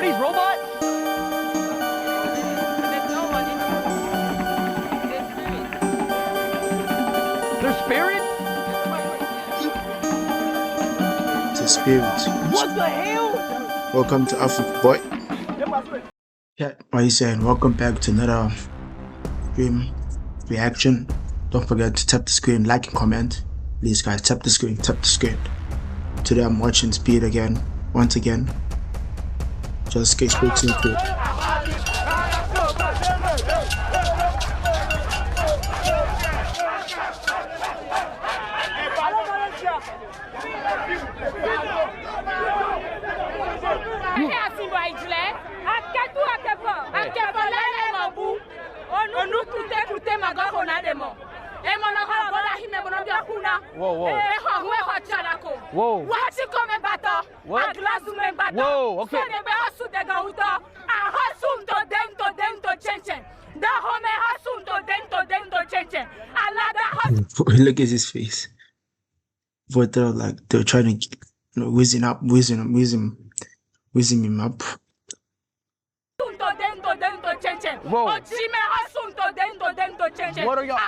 Are these robots? They're spirits? The spirits. What the hell? Welcome to Africa, boy. Yeah, what are you saying? Welcome back to another stream reaction. Don't forget to tap the screen, like and comment. Please guys, tap the screen, tap the screen. Today I'm watching Speed again, once again. Just get straight to it. Whoa, whoa. Whoa. Whoa, okay. Look at his face. What they're like, they're trying to, whizzing him up. Whoa. What are y'all?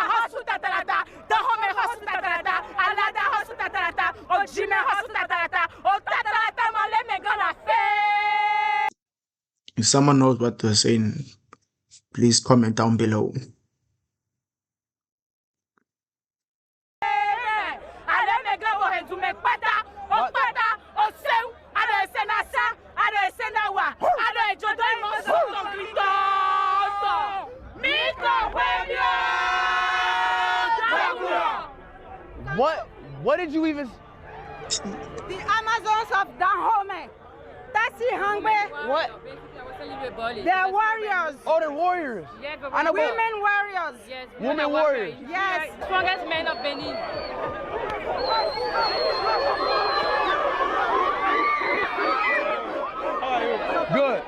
If someone knows what they're saying, please comment down below. What did you even? The Amazons of Dahomey. That's it, hungry. What? They're warriors. Oh, they're warriors. Yes, but I know. Women warriors. Yes, Women warriors. Yes. Strongest men of Benin. Good.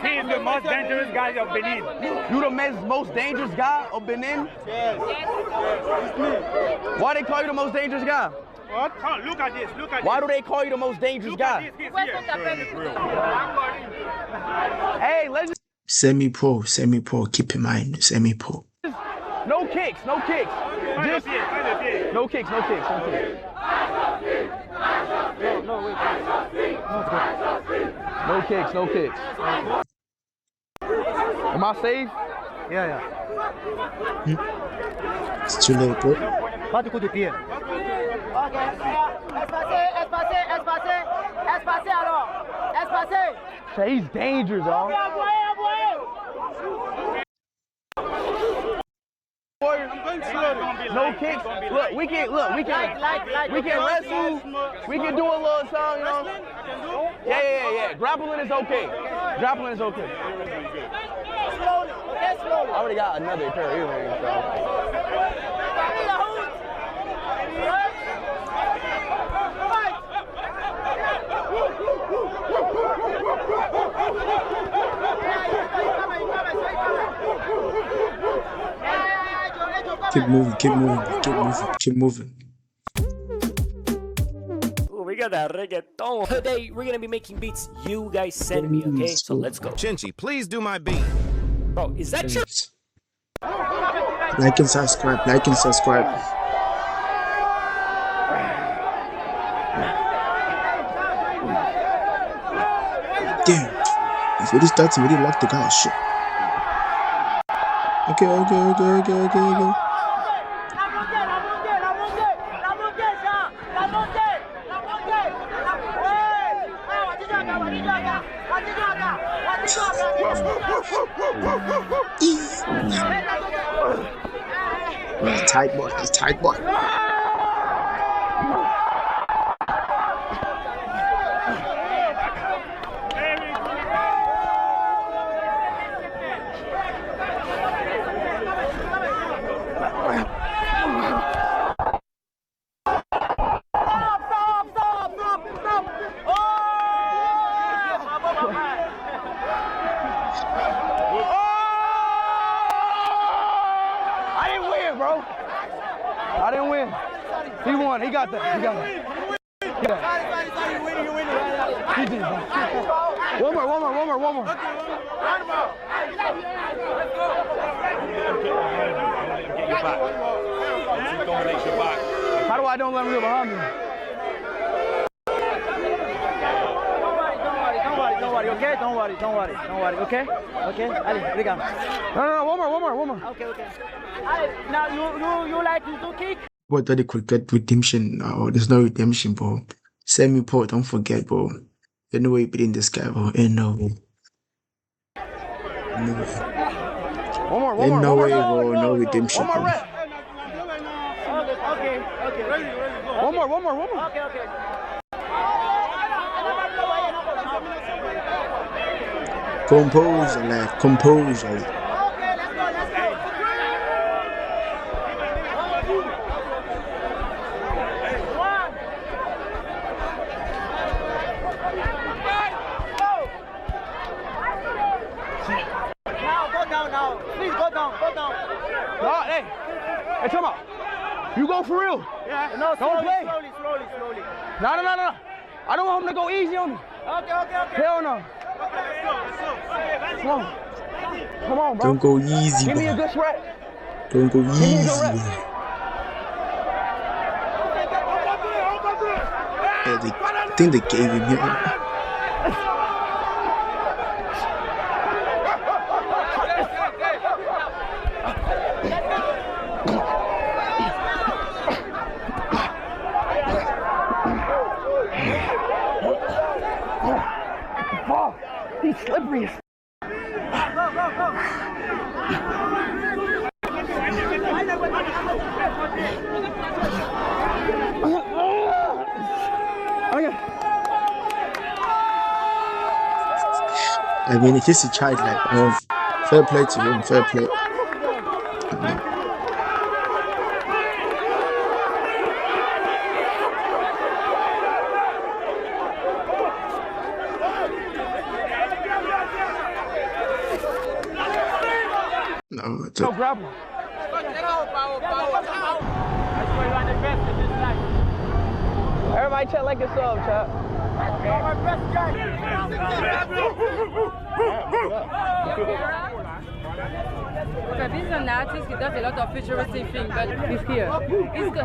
He is the most dangerous guy of Benin. You the most dangerous guy of Benin? Yes. It's me. Why they call you the most dangerous guy? What? Come, look at this. Look at Why this. do they call you the most dangerous Look guy? at this. He's here. Hey, let's just... Semi-pro, keep in mind, semi-pro. No kicks, no kicks. Just... No kicks, no kicks, no kicks. No, wait. No kicks, no kicks. Am I safe? Yeah. It's too late, bro. Pas de coup de pied. Espacé alors. Espacé. He's dangerous, y'all. No kicks. Look, we can wrestle. We can do a little song, you know. Yeah. Grappling is okay. Grappling is okay. I already got another pair of earrings, so. Keep moving. Ooh, we got that reggaeton. Today, we're gonna be making beats you guys send me, okay? So let's go. Chinchy, please do my beat. Bro, is that your... Like and subscribe. Damn. If it starts to really lock the guy, shit. Okay. Tight boy. I didn't win. He won. He got that. He got that. Sorry, you're winning. He did, bro. One more. Get your back. She dominates your back. How do I don't let him go behind me? Don't worry, okay? Don't worry, okay? Okay? Allez, regarde. No, one more. Okay. Allez, now you like to kick? What that they could get redemption? There's no redemption, bro. Send me Paul, don't forget, bro. There's no way beating this guy, bro. Ain't no way. One more. Ain't no way, bro. No redemption. One more rep. Okay. One more. Okay. Composure, lad. Composure. Now. Please go down. No, hey, come on. You go for real. Yeah. No, Don't play. Slowly. No. I don't want him to go easy on me. Okay. Hell no. Come on, bro. Don't go easy, Give me a bro. good sweat. Don't go me a good easy. rep. Yeah, I think they gave him here. Oh, he's slippery as I mean, if he's a child, like, fair play to him, fair play. No, it's no grab him. Everybody chat like it's up, chat. Okay, this is an artist, he does a lot of futuristic things, but he's here.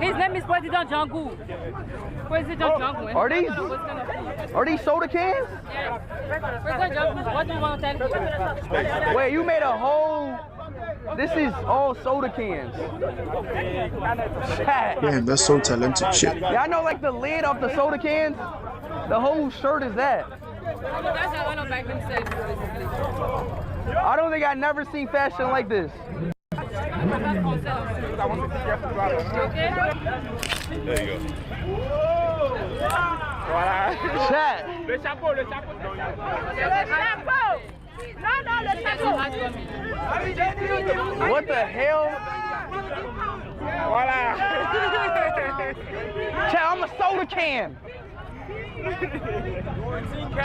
His name is President Django. President Django. Are these soda cans? Yeah. President Django, what do you want to tell me? Wait, you made a whole... This is all soda cans. Chat. yeah, that's so talented shit. Yeah, I know, like the lid off the soda cans. The whole shirt is that. That's how one of my himself, basically. I don't think I've never seen fashion like this. Okay? There you go. Chat. Le chapeau. Le chapeau. Non, le chapeau. What the hell? Voilà. Chat, I'm a soda can.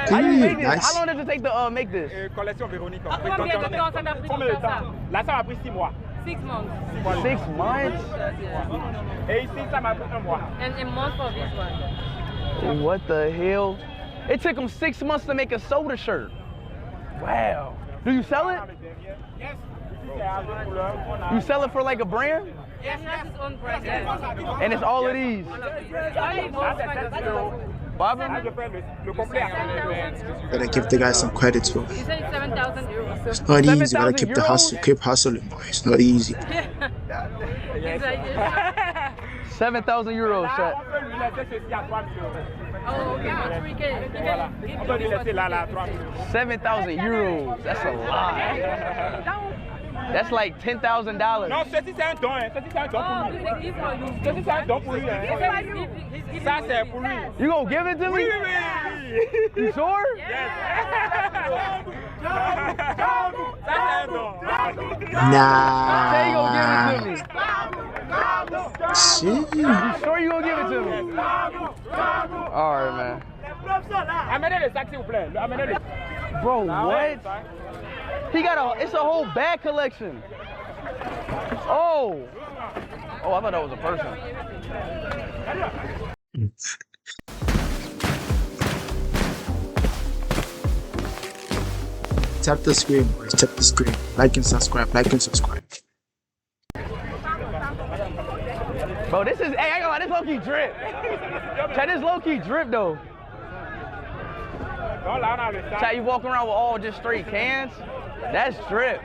How you make this? Nice. How long does it take to make this? Collection Véronique. Combien de temps ça t'a pris Combien de temps? Là, ça m'a pris 6 mois. 6 months. 6 months? Et ici, ça m'a pris 1 mois. And a month for this one. What the hell? It took him 6 months to make a soda shirt. Wow. Do you sell it? Yes. You sell it for like a brand? Yes, he has his own brand. And it's all of these. Bobby? Le complet. Gotta give the guy some credit, bro. He said it's 7,000 euros. It's not easy. Gotta 7,000 keep the euros? hustle. Keep hustling, boy. It's not easy. He's like, 7,000 euros, chat. On peut lui laisser ceci à 3 000 euros. oh, okay, 3K. Voilà. On peut lui laisser là, 3 000 euros. 7,000 euros. That's a lot. That's like $10,000. Non, ceci c'est un don, hein. Ceci c'est un don pour Oh, lui. this is for you. Ceci c'est un don pour lui, hein. Ça c'est pour lui. You gonna give it to me? Oui. You sure? Yes. Ça c'est un don. Say you gonna give it to me. Shit. You sure you gonna give it to me? All right, man. Amenez le sac s'il vous plaît. Amenez-le. Bro, what? He got it's a whole bag collection. Oh. Oh, I thought that was a person. Tap the screen, boys. Tap the screen. Like and subscribe. Like and subscribe. Bro, this is, hey, I ain't gonna lie, this low-key drip. Chat, this low-key drip, though. Chat, you walk around with all just straight cans? That's drip.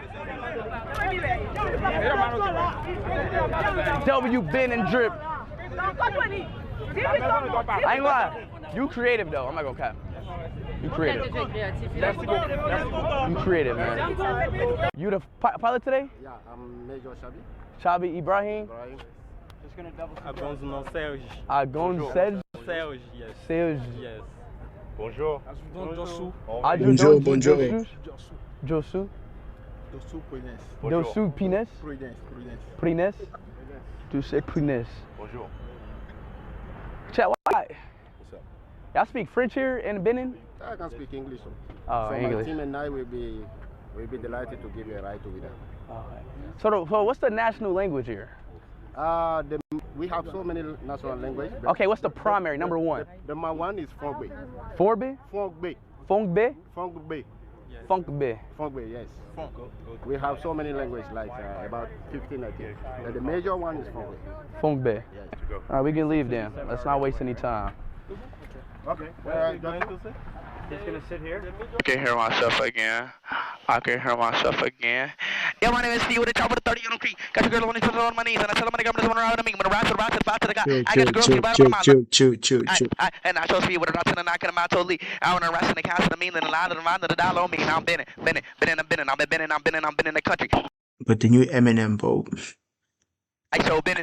Tell me you been and drip. I ain't gonna lie. You creative, though. I'm not gonna cap. You creative. You creative, man. You the pilot today? Yeah, I'm Major Shabi. Shabi Ibrahim? Just gonna double Agonzo no Serge. Agon Serge? Serge, yes. Serge. Yes. Bonjour. Bonjour, bonjour. Josu? Dosu Prudence. Dosu Pines? Prudence. Prines? Tu sais Prines. Bonjour. Chat, why? What's up? Y'all speak French here in Benin? I can speak English. Oh, so English. my team and I will be delighted to give you a ride over there. Okay. So what's the national language here? We have so many national languages. Okay, what's the primary, number one? Number one is Fongbe. Forbe? Fongbe. Fongbe? Fongbe. Funkbe. Fongbe, yes. We have so many languages, like about 15, I think. But the major one is Fongbe. Fongbe. Yes. All right, we can leave then. Let's not waste any time. Okay. Where are you going to say? Just gonna sit here. I can hear myself again. Yeah, my name is Steve with a chop with a 30 on the creek. Got your girl on my knees, and I tell them I'm just running around me. I'm gonna ride to the guy. I got the girl to the and I show speed with a drop to the knock and I'm out totally. I wanna rest in the cast of the mean and a lot of the mind of the dollar on me. Now I'm bending the country. But the new Eminem, bro. I show B.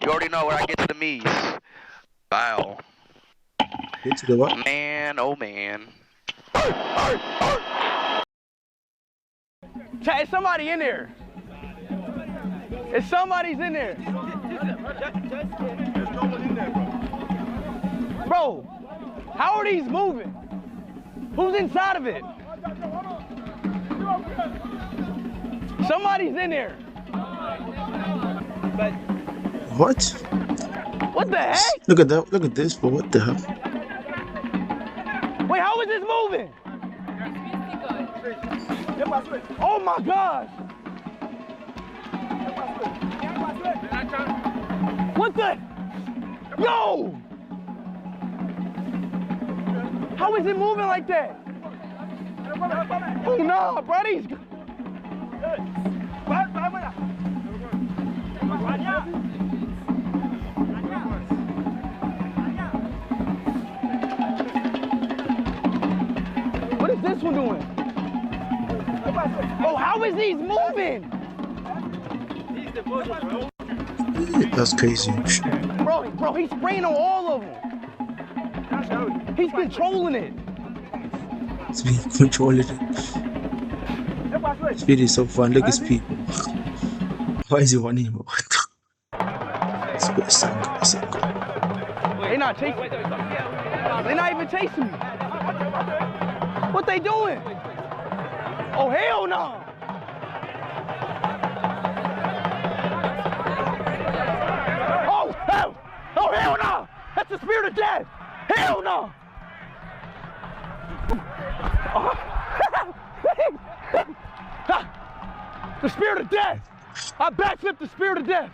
You already know where I get to the me's. Wow. Get to the what? Man, oh man. Chat, is somebody in there? If somebody's in there. There's no one in there, bro. Bro, how are these moving? Who's inside of it? Somebody's in there. What? What the heck? Look at that. Look at this, bro. What the hell? Wait, how is this moving? Oh my gosh! What the? Yo! How is it moving like that? Oh no, buddies! What is this one doing? Oh, how is these moving? That's crazy. Bro, he's spraying on all of them. He's controlling it. Speed controlling it. Speed is so fun. Look at Speed. Why is he running? What the? Speed is so good. They're not chasing me. They're not even chasing me. What they doing? Oh, hell no! Oh, hell no! That's the spirit of death! Hell no! The spirit of death! I backflipped the spirit of death!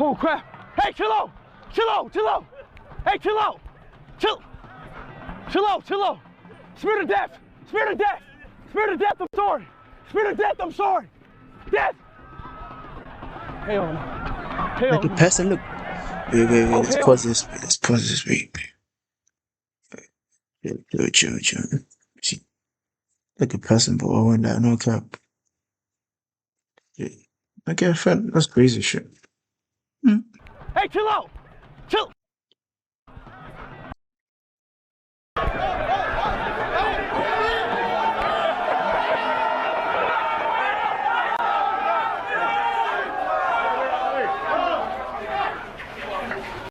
Oh crap! Hey, chill out! Hey, chill out! Spirit of death! I'm sorry! Death! Hell no! Like a person, look. Wait, let's pause this. Wait. Chill. See, like a person, but I want that, no cap. Yeah. Okay, friend, that's crazy shit. Hey, chill out!